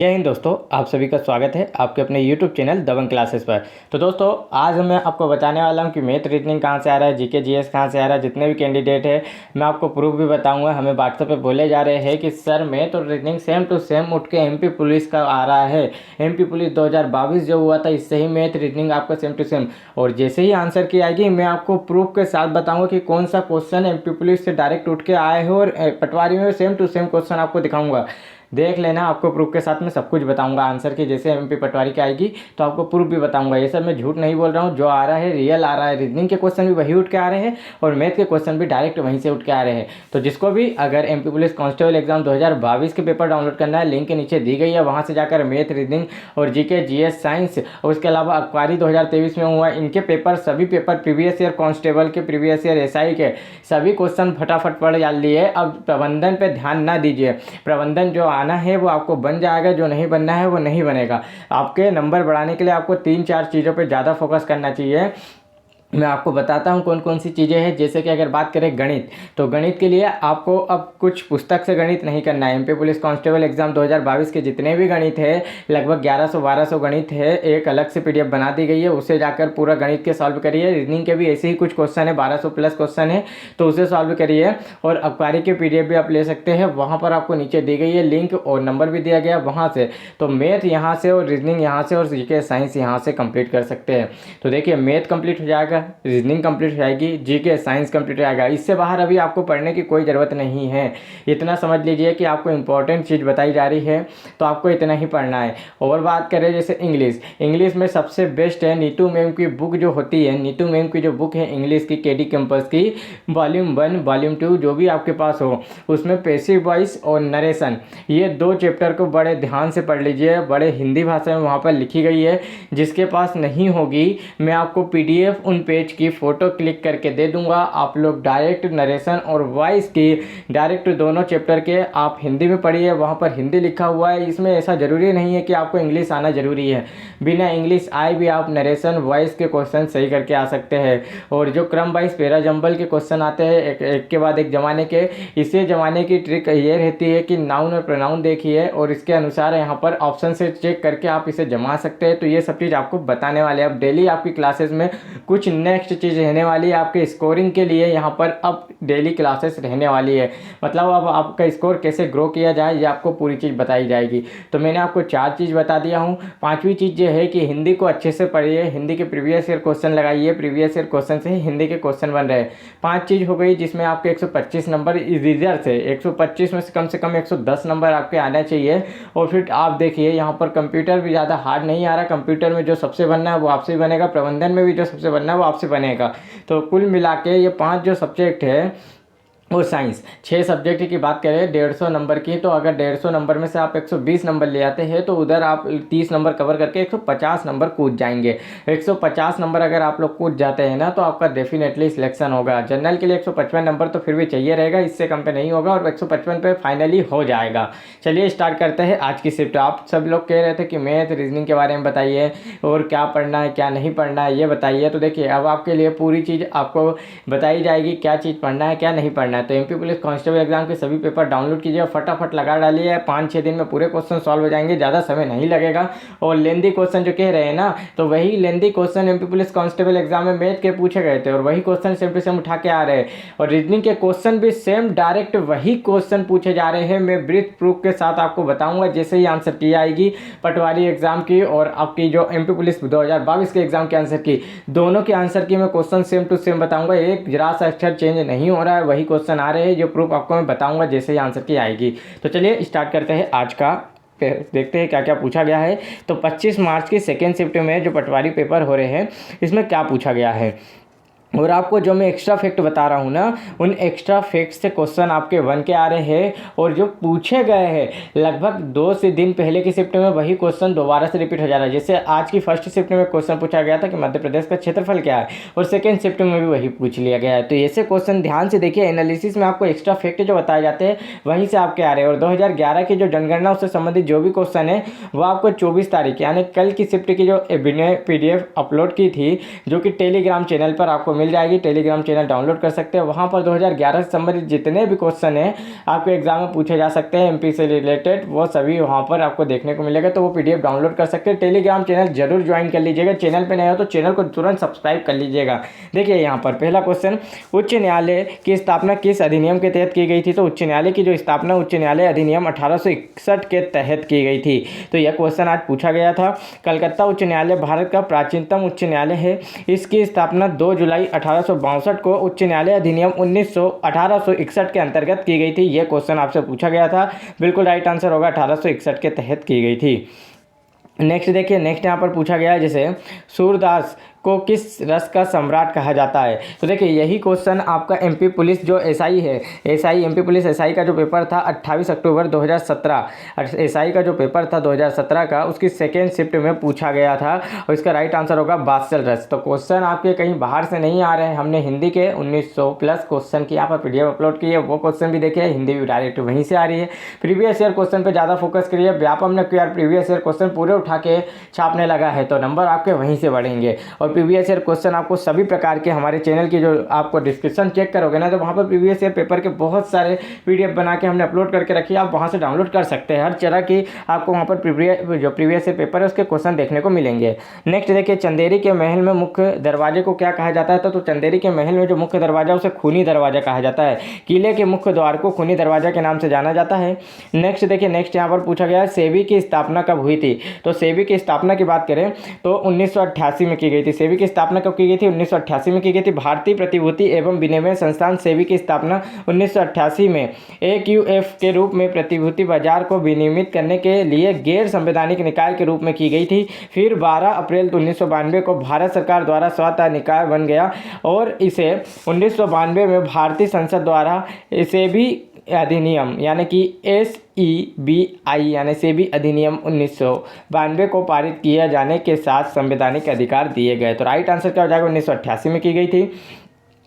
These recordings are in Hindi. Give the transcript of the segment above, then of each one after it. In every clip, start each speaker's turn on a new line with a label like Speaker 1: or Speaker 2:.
Speaker 1: जय हिंद दोस्तों, आप सभी का स्वागत है आपके अपने YouTube चैनल दबंग क्लासेस पर। तो दोस्तों, आज मैं आपको बताने वाला हूं कि मैथ रीजनिंग कहां से आ रहा है, जीके जीएस कहां से आ रहा है। जितने भी कैंडिडेट है मैं आपको प्रूफ भी बताऊंगा। हमें व्हाट्सएप पे बोले जा रहे हैं कि सर मैथ और रीजनिंग सेम टू सेम उठ के एमपी पुलिस का आ रहा है। एमपी पुलिस 2022 जो हुआ था, इससे ही मैथ रीजनिंग आपका सेम टू सेम। और जैसे ही आंसर की आएगी मैं आपको प्रूफ के साथ बताऊँगा कि कौन सा क्वेश्चन एमपी पुलिस से डायरेक्ट उठ के आए हो और पटवारी में सेम टू सेम क्वेश्चन आपको दिखाऊंगा। देख लेना, आपको प्रूफ के साथ में सब कुछ बताऊंगा आंसर की। जैसे एमपी पटवारी की आएगी तो आपको प्रूफ भी बताऊंगा। ये सब मैं झूठ नहीं बोल रहा हूँ, जो आ रहा है रियल आ रहा है। रीजनिंग के क्वेश्चन भी वही उठ के आ रहे हैं और मैथ के क्वेश्चन भी डायरेक्ट वहीं से उठ के आ रहे हैं। तो जिसको भी अगर एमपी पुलिस कांस्टेबल एग्जाम 2022 के पेपर डाउनलोड करना है, लिंक के नीचे दी गई है, वहाँ से जाकर मैथ, रीजनिंग और जीके जीएस साइंस और उसके अलावा अखबारी 2023 में हुआ इनके पेपर, सभी पेपर प्रीवियस ईयर कांस्टेबल के, प्रीवियस ईयर एसआई के सभी क्वेश्चन फटाफट पढ़ लिए। अब प्रबंधन पे ध्यान ना दीजिए। प्रबंधन जो आना है वो आपको बन जाएगा, जो नहीं बनना है वो नहीं बनेगा। आपके नंबर बढ़ाने के लिए आपको 3-4 चीज़ों पे ज़्यादा फोकस करना चाहिए। मैं आपको बताता हूँ कौन कौन सी चीज़ें हैं। जैसे कि अगर बात करें गणित, तो गणित के लिए आपको अब कुछ पुस्तक से गणित नहीं करना है। एमपी पुलिस कांस्टेबल एग्जाम 2022 के जितने भी गणित है, लगभग 1100-1200 गणित है, एक अलग से पीडीएफ बना दी गई है, उसे जाकर पूरा गणित के सॉल्व करिए। रीजनिंग के भी ऐसे ही कुछ क्वेश्चन है, 1200 प्लस क्वेश्चन है, तो उसे सॉल्व करिए। और अखबारी के पीडीएफ भी आप ले सकते हैं, वहाँ पर आपको नीचे दी गई है लिंक और नंबर भी दिया गया वहाँ से। तो मैथ यहाँ से और रीजनिंग यहाँ से और जीके साइंस यहाँ से कंप्लीट कर सकते हैं। तो देखिए, मैथ कंप्लीट हो जाएगा, रीजनिंग कंप्लीट हो जाएगी, जीके साइंस कंप्लीट हो जाएगा। इससे बाहर अभी आपको पढ़ने की कोई ज़रूरत नहीं है। इतना समझ लीजिए कि आपको इंपॉर्टेंट चीज़ बताई जा रही है तो आपको इतना ही पढ़ना है। और बात करें जैसे इंग्लिश, इंग्लिश में सबसे बेस्ट है नीतू मैम की बुक जो होती है। नीतू मैम की जो बुक है इंग्लिश की, केडी कैंपस की, वॉल्यूम 1 वॉल्यूम 2 जो भी आपके पास हो, उसमें पैसिव वॉइस और नरेशन, ये 2 चैप्टर को बड़े ध्यान से पढ़ लीजिए। बड़े हिंदी भाषा में वहाँ पर लिखी गई है। जिसके पास नहीं होगी, मैं आपको पीडीएफ उन पेज की फ़ोटो क्लिक करके दे दूंगा। आप लोग डायरेक्ट नरेशन और वॉइस की डायरेक्ट दोनों चैप्टर के आप हिंदी में पढ़िए, वहाँ पर हिंदी लिखा हुआ है। इसमें ऐसा ज़रूरी नहीं है कि आपको इंग्लिश आना ज़रूरी है, बिना इंग्लिश आए भी आप नरेशन वॉइस के क्वेश्चन सही करके आ सकते हैं। और जो क्रम वाइज पैरा जंबल के क्वेश्चन आते हैं एक के बाद एक ज़माने के, इसे ज़माने की ट्रिक ये रहती है कि नाउन और प्रोनाउन देखिए और इसके अनुसार यहाँ पर ऑप्शन से चेक करके आप इसे जमा सकते हैं। तो ये सब चीज़ आपको बताने वाले हैं। अब डेली आपकी क्लासेस में कुछ नेक्स्ट चीज़ रहने वाली है। आपके स्कोरिंग के लिए यहाँ पर अब डेली क्लासेस रहने वाली है। मतलब अब आपका स्कोर कैसे ग्रो किया जाए, ये आपको पूरी चीज़ बताई जाएगी। तो मैंने आपको 4 चीज़ बता दिया हूँ। 5वीं चीज़ ये है कि हिंदी को अच्छे से पढ़िए, हिंदी के प्रीवियस ईयर क्वेश्चन लगाइए। प्रीवियस ईयर क्वेश्चन से ही हिंदी के क्वेश्चन बन रहे हैं। 5 चीज़ हो गई जिसमें आपके 125 नंबर रिजल्ट से 125 में से कम 110 नंबर आपके आना चाहिए। और फिर आप देखिए, यहाँ पर कंप्यूटर भी ज़्यादा हार्ड नहीं आ रहा। कंप्यूटर में जो सबसे बनना है वो आपसे बनेगा, प्रबंधन में भी जो सबसे बनना है वो आपसे बनेगा। तो कुल मिला के ये 5 जो सब्जेक्ट है और साइंस 6 सब्जेक्ट की बात करें 150 नंबर की, तो अगर 150 नंबर में से आप 120 नंबर ले आते हैं तो उधर आप 30 नंबर कवर करके 150 नंबर कूद जाएंगे। 150 नंबर अगर आप लोग कूद जाते हैं ना, तो आपका डेफिनेटली सिलेक्शन होगा। जनरल के लिए 155 नंबर तो फिर भी चाहिए रहेगा, इससे कम पे नहीं होगा और 155 पे फाइनली हो जाएगा। चलिए स्टार्ट करते हैं आज की शिफ्ट। आप सब लोग कह रहे थे कि मैथ रीजनिंग के बारे में बताइए और क्या पढ़ना है क्या नहीं पढ़ना है ये बताइए। तो देखिए, अब आपके लिए पूरी चीज़ आपको बताई जाएगी, क्या चीज़ पढ़ना है क्या नहीं पढ़ना है। तो एमपी पुलिस कांस्टेबल एग्जाम के सभी पेपर डाउनलोड कीजिए, फटाफट लगा डालिए। 5-6 दिन में पूरे क्वेश्चन सॉल्व हो जाएंगे, ज़्यादा समय नहीं लगेगा। और लेंदी क्वेश्चन जो कह रहे हैं ना, तो वही lengthy question MP police constable exam में मैथ के पूछे गए थे और वही क्वेश्चन सेम टू सेम उठा के आ रहे हैं। और रीजनिंग के क्वेश्चन भी सेम डायरेक्ट वही क्वेश्चन पूछे जा रहे हैं। मैं ब्रीथ प्रूफ के साथ आपको बताऊंगा जैसे ही आंसर की आएगी पटवारी एग्जाम की और आपकी जो एमपी पुलिस 2022 के एग्जाम के आंसर की, दोनों के आंसर की मैं क्वेश्चन सेम टू सेम बताऊंगा। एक जरा सा अक्षर चेंज नहीं हो रहा है, वही क्वेश्चन आ रहे हैं। जो प्रूफ आपको मैं बताऊंगा जैसे ही आंसर की आएगी। तो चलिए स्टार्ट करते हैं आज का, देखते हैं क्या क्या पूछा गया है। तो 25 मार्च की सेकेंड शिफ्ट में जो पटवारी पेपर हो रहे हैं, इसमें क्या पूछा गया है। और आपको जो मैं एक्स्ट्रा फैक्ट बता रहा हूँ ना, उन एक्स्ट्रा फैक्ट से क्वेश्चन आपके बन के आ रहे हैं। और जो पूछे गए हैं लगभग 2 से दिन पहले की शिफ्ट में वही क्वेश्चन दोबारा से रिपीट हो जा रहा है। जैसे आज की फर्स्ट शिफ्ट में क्वेश्चन पूछा गया था कि मध्य प्रदेश का क्षेत्रफल क्या है, और सेकेंड शिफ्ट में भी वही पूछ लिया गया है। तो ऐसे क्वेश्चन ध्यान से देखिए, एनालिसिस में आपको एक्स्ट्रा फैक्ट जो बताए जाते हैं वहीं से आपके आ रहे हैं। और 2011 की जो जनगणना उससे संबंधित जो भी क्वेश्चन है वो आपको 24 तारीख यानी कल की शिफ्ट की जो पीडीएफ अपलोड की थी, जो कि टेलीग्राम चैनल पर आपको मिल जाएगी। टेलीग्राम चैनल डाउनलोड कर सकते हैं, वहाँ पर 2011 से संबंधित जितने भी क्वेश्चन हैं आपको एग्जाम में पूछे जा सकते हैं एमपी से रिलेटेड, वो सभी वहाँ पर आपको देखने को मिलेगा। तो वो पीडीएफ डाउनलोड कर सकते हैं। टेलीग्राम चैनल जरूर ज्वाइन कर लीजिएगा। चैनल पर नया हो तो चैनल को तुरंत सब्सक्राइब कर लीजिएगा। देखिए यहाँ पर पहला क्वेश्चन, उच्च न्यायालय की स्थापना किस अधिनियम के तहत की गई थी? तो उच्च न्यायालय की जो स्थापना उच्च न्यायालय अधिनियम 1861 के तहत की गई थी। तो यह क्वेश्चन आज पूछा गया था। कलकत्ता उच्च न्यायालय भारत का प्राचीनतम उच्च न्यायालय है। इसकी स्थापना 2 जुलाई 1862 को उच्च न्यायालय अधिनियम 1861 के अंतर्गत की गई थी। यह क्वेश्चन आपसे पूछा गया था। बिल्कुल राइट आंसर होगा, 1861 के तहत की गई थी। नेक्स्ट देखिए, नेक्स्ट यहाँ पर पूछा गया है जैसे सूरदास को किस रस का सम्राट कहा जाता है? तो देखिए यही क्वेश्चन आपका एमपी पुलिस जो एसआई है, एसआई एमपी पुलिस एसआई का जो पेपर था 28 अक्टूबर 2017, एसआई का जो पेपर था 2017 का, उसकी सेकेंड शिफ्ट में पूछा गया था और इसका राइट आंसर होगा बादशाह रस। तो क्वेश्चन आपके कहीं बाहर से नहीं आ रहे हैं, हमने हिंदी के 1900 प्लस क्वेश्चन की यहाँ पर पीडीएफ अपलोड की है, वो क्वेश्चन भी देखिए, हिंदी भी डायरेक्ट वहीं से आ रही है। प्रीवियस ईयर क्वेश्चन पर ज़्यादा फोकस करिए। व्यापम ने क्यों यार प्रीवियस ईयर क्वेश्चन पूरे उठा के छापने लगा है, तो नंबर आपके वहीं से बढ़ेंगे। और प्रीवियस ईयर क्वेश्चन आपको सभी प्रकार के हमारे चैनल की जो आपको डिस्क्रिप्शन चेक करोगे ना, तो वहाँ पर प्रीवियस ईयर पेपर के बहुत सारे पीडीएफ बना के हमने अपलोड करके रखी है, आप वहाँ से डाउनलोड कर सकते हैं। हर तरह की आपको वहाँ पर प्रीवियस ईयर पेपर है उसके क्वेश्चन देखने को मिलेंगे। नेक्स्ट देखिए, चंदेरी के महल में मुख्य दरवाजे को क्या कहा जाता है? तो चंदेरी के महल में जो मुख्य दरवाजा उसे खूनी दरवाजा कहा जाता है। किले के मुख्य द्वार को खूनी दरवाजा के नाम से जाना जाता है। नेक्स्ट देखिए, नेक्स्ट यहाँ पर पूछा गया है सेबी की स्थापना कब हुई थी? तो सेबी की स्थापना की बात करें तो 1988 में की गई थी। सेबी की स्थापना कब की गई थी? 1988 में की गई थी। भारतीय प्रतिभूति एवं विनिमय संस्थान सेबी की स्थापना 1988 में AQF के रूप में प्रतिभूति बाजार को विनियमित करने के लिए गैर संवैधानिक निकाय के रूप में की गई थी। फिर 12 अप्रैल 1992 को भारत सरकार द्वारा स्वतः निकाय बन गया और इसे 1992 में भारतीय संसद द्वारा इसे भी अधिनियम यानी कि SEBI यानी सेबी अधिनियम 1992 को पारित किए जाने के साथ संवैधानिक अधिकार दिए गए। तो राइट आंसर क्या हो जाएगा? 1988 में की गई थी।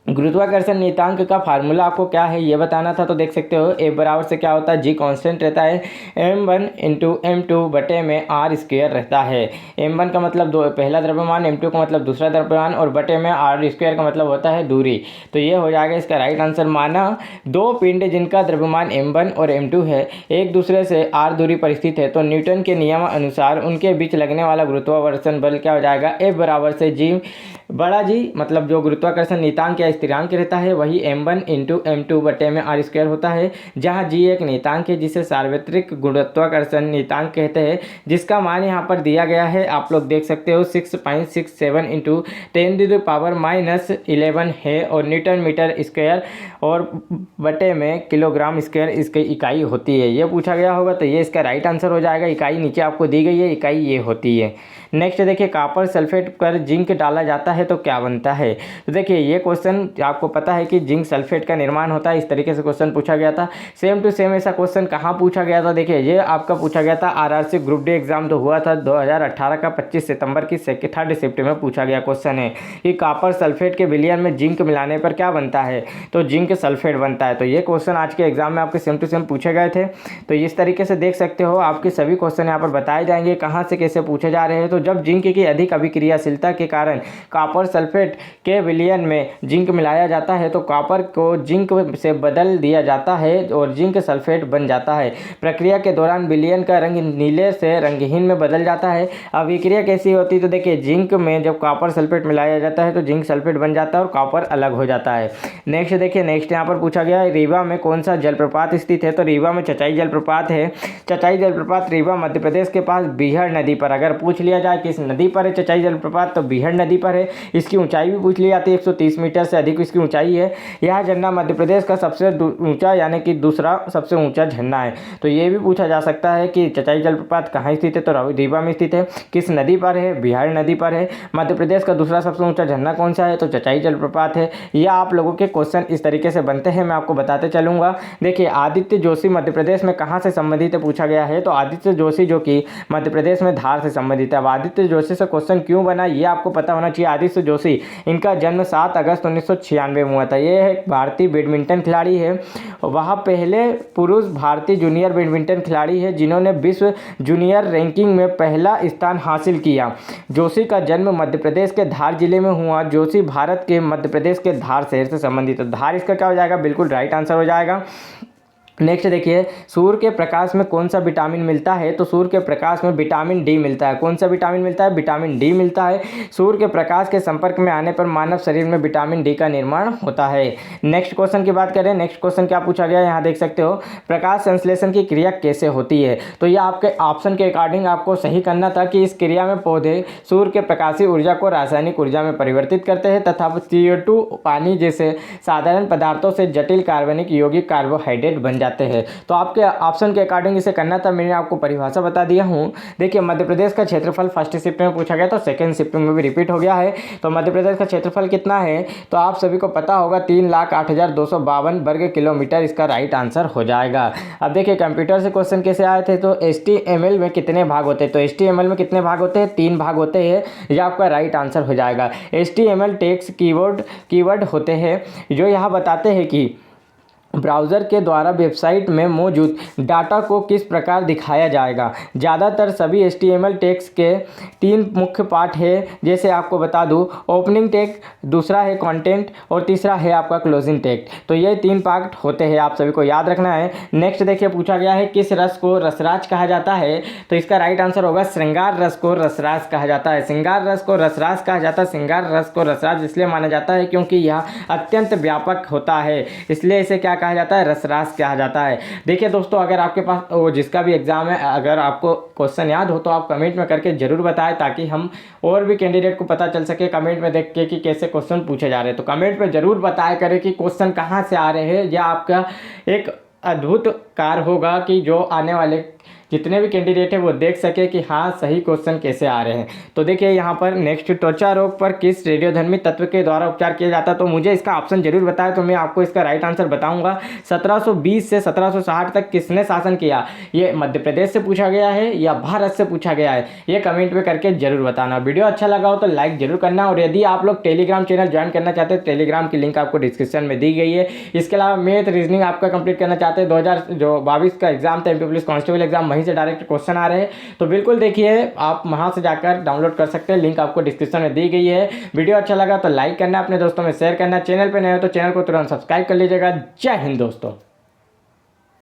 Speaker 1: गुरुत्वाकर्षण नियतांक का फार्मूला आपको क्या है ये बताना था। तो देख सकते हो ए बराबर से क्या होता है, जी कांस्टेंट रहता है, m1 इंटू m2 बटे में r स्क्वायर रहता है। m1 का मतलब पहला द्रव्यमान, m2 का मतलब दूसरा द्रव्यमान और बटे में r स्क्वायर का मतलब होता है दूरी। तो ये हो जाएगा इसका राइट आंसर। माना दो पिंड जिनका द्रव्यमान m1 और m2 है एक दूसरे से r दूरी पर स्थित है, तो न्यूटन के नियम अनुसार उनके बीच लगने वाला गुरुत्वाकर्षण बल क्या हो जाएगा? F बराबर से जी बड़ा जी मतलब जो गुरुत्वाकर्षण नियतांक या स्थिरांक रहता है वही m1 इंटू m2 बटे में r स्क्वायर होता है, जहाँ g एक नियतांक है जिसे सार्वत्रिक गुरुत्वाकर्षण नियतांक कहते हैं, जिसका मान यहाँ पर दिया गया है। आप लोग देख सकते हो 6.67 इंटू 10⁻⁻11 है और न्यूटन मीटर स्क्वायर और बटे में किलोग्राम स्क्वायर इसकी इकाई होती है। ये पूछा गया होगा तो ये इसका राइट आंसर हो जाएगा। इकाई नीचे आपको दी गई है, इकाई ये होती है। नेक्स्ट देखिए, कॉपर सल्फेट पर जिंक डाला जाता है तो क्या बनता है? तो देखिए ये क्वेश्चन आपको पता है कि जिंक सल्फेट का निर्माण होता है, इस तरीके से क्वेश्चन पूछा गया था। सेम टू सेम ऐसा क्वेश्चन कहाँ पूछा गया था? देखिए ये आपका पूछा गया था RRC ग्रुप डी एग्जाम तो हुआ था 2018 का 25 सितंबर की थर्ड शिफ्ट में पूछा गया क्वेश्चन है कि कॉपर सल्फेट के विलयन में जिंक मिलाने पर क्या बनता है? तो जिंक सल्फेट बनता है। तो ये क्वेश्चन आज के एग्जाम में आपके सेम टू सेम पूछे गए थे। तो इस तरीके से देख सकते हो आपके सभी क्वेश्चन यहाँ पर बताए जाएंगे कहाँ से कैसे पूछे जा रहे हैं। तो जब जिंक की अधिक अभिक्रियाशीलता के कारण कॉपर सल्फेट के विलयन में जिंक मिलाया जाता है तो कॉपर को जिंक से बदल दिया जाता है और जिंक सल्फेट बन जाता है। प्रक्रिया के दौरान विलयन का रंग नीले से रंगहीन में बदल जाता है। अभिक्रिया कैसी होती है? तो देखिए जिंक में जब कॉपर सल्फेट मिलाया जाता है तो जिंक सल्फेट बन जाता है और कॉपर अलग हो जाता है। नेक्स्ट देखिए, नेक्स्ट यहाँ पर पूछा गया है रीवा में कौन सा जलप्रपात स्थित है? तो रीवा में चचाई जलप्रपात है। चचाई जलप्रपात रीवा मध्य प्रदेश के पास बीहड़ नदी पर, अगर पूछ लिया जाए किस नदी पर है चचाई जलप्रपात तो बीहड़ नदी पर है। इसकी ऊंचाई भी पूछ ली जाती है, 130 मीटर से अधिक इसकी ऊंचाई है। यह झरना मध्य प्रदेश का सबसे ऊंचा यानी कि दूसरा सबसे ऊंचा झरना है। तो ये भी पूछा जा सकता है कि चचाई जलप्रपात कहाँ स्थित है? तो रीवा में स्थित है। किस नदी पर है? बिहार नदी पर है। मध्य प्रदेश का दूसरा सबसे ऊंचा झरना कौन सा है? तो चचाई जलप्रपात है। यह आप लोगों के क्वेश्चन इस तरीके से बनते हैं, मैं आपको बताते चलूंगा। देखिए आदित्य जोशी मध्य प्रदेश में कहाँ से संबंधित है पूछा गया है। तो आदित्य जोशी जो कि मध्य प्रदेश में धार से संबंधित है। अब आदित्य जोशी से क्वेश्चन क्यों बना ये आपको पता होना चाहिए। आदित्य जोशी इनका जन्म 7 अगस्त 1996 में हुआ था। ये एक भारतीय बैडमिंटन खिलाड़ी है, वह पहले पुरुष भारतीय जूनियर बैडमिंटन खिलाड़ी है जिन्होंने विश्व जूनियर रैंकिंग में पहला स्थान हासिल किया। जोशी का जन्म मध्य प्रदेश के धार जिले में हुआ। जोशी भारत के मध्य प्रदेश के धार शहर से संबंधित है। धार इसका क्या हो जाएगा, बिल्कुल राइट आंसर हो जाएगा। नेक्स्ट देखिए, सूर्य के प्रकाश में कौन सा विटामिन मिलता है? तो सूर्य के प्रकाश में विटामिन डी मिलता है। कौन सा विटामिन मिलता है? विटामिन डी मिलता है। सूर्य के प्रकाश के संपर्क में आने पर मानव शरीर में विटामिन डी का निर्माण होता है। नेक्स्ट क्वेश्चन की बात करें, नेक्स्ट क्वेश्चन क्या पूछा गया है, यहाँ देख सकते हो, प्रकाश संश्लेषण की क्रिया कैसे होती है? तो ये आपके ऑप्शन के अकॉर्डिंग आपको सही करना था कि इस क्रिया में पौधे सूर्य के प्रकाशीय ऊर्जा को रासायनिक ऊर्जा में परिवर्तित करते हैं तथा CO2 पानी जैसे साधारण पदार्थों से जटिल कार्बनिक यौगिक कार्बोहाइड्रेट बन जाते हैं। तो आपके ऑप्शन के अकॉर्डिंग इसे करना था। मैंने आपको परिभाषा बता दिया हूँ। देखिए, मध्य प्रदेश का क्षेत्रफल फर्स्ट शिफ्ट में पूछा गया, तो सेकंड शिफ्ट में भी रिपीट हो गया है। तो मध्य प्रदेश का क्षेत्रफल कितना है? तो आप सभी को पता होगा 3,08,252 वर्ग किलोमीटर इसका राइट आंसर हो जाएगा। अब देखिए, कंप्यूटर से क्वेश्चन कैसे आए थे, तो HTML में कितने भाग होते हैं? तो HTML में कितने भाग होते हैं? 3 भाग होते हैं। यह आपका राइट आंसर हो जाएगा। HTML टेक्स्ट कीवर्ड होते हैं जो यह बताते हैं कि ब्राउज़र के द्वारा वेबसाइट में मौजूद डाटा को किस प्रकार दिखाया जाएगा। ज़्यादातर सभी HTML टेक्स्ट के 3 मुख्य पार्ट है, जैसे आपको बता दूं, ओपनिंग टेक्स्ट, दूसरा है कंटेंट और तीसरा है आपका क्लोजिंग टेक्स्ट। तो ये 3 पार्ट होते हैं, आप सभी को याद रखना है। नेक्स्ट देखिए, पूछा गया है किस रस को रसराज कहा जाता है? तो इसका राइट आंसर होगा श्रृंगार रस को रसराज कहा जाता है। श्रृंगार रस को रसराज कहा जाता है। श्रृंगार रस को रसराज इसलिए माना जाता है क्योंकि यह अत्यंत व्यापक होता है, इसलिए इसे क्या कहा जाता है? रसराज कहा जाता है। देखिए दोस्तों, अगर आपके पास वो जिसका भी एग्जाम है, अगर आपको क्वेश्चन याद हो तो आप कमेंट में करके जरूर बताएं, ताकि हम और भी कैंडिडेट को पता चल सके कमेंट में देख के कि कैसे क्वेश्चन पूछे जा रहे हैं। तो कमेंट में जरूर बताया करें कि क्वेश्चन कहाँ से आ रहे हैं। यह आपका एक अद्भुत कार्य होगा कि जो आने वाले जितने भी कैंडिडेट है वो देख सके कि हाँ सही क्वेश्चन कैसे आ रहे हैं। तो देखिए यहाँ पर नेक्स्ट, त्वचा रोग पर किस रेडियोधर्मी तत्व के द्वारा उपचार किया जाता है? तो मुझे इसका ऑप्शन जरूर बताएं, तो मैं आपको इसका राइट आंसर बताऊंगा। 1720 से 1760 तक किसने शासन किया? ये मध्य प्रदेश से पूछा गया है या भारत से पूछा गया है? ये कमेंट में करके जरूर बताना। वीडियो अच्छा लगा हो तो लाइक जरूर करना, और यदि आप लोग टेलीग्राम चैनल ज्वाइन करना चाहते हैं, टेलीग्राम की लिंक आपको डिस्क्रिप्शन में दी गई है। इसके अलावा मैथ रीजनिंग आपका कंप्लीट करना चाहते हैं, 2022 का एग्जाम था, MP पुलिस कांस्टेबल एग्जाम, वहीं से डायरेक्ट क्वेश्चन आ रहे हैं। तो बिल्कुल देखिए, आप वहां से जाकर डाउनलोड कर सकते हैं, लिंक आपको डिस्क्रिप्शन में दी गई है। वीडियो अच्छा लगा तो लाइक करना, अपने दोस्तों में शेयर करना, चैनल पे नए हो तो चैनल को तुरंत सब्सक्राइब कर लीजिएगा। जय हिंद दोस्तों।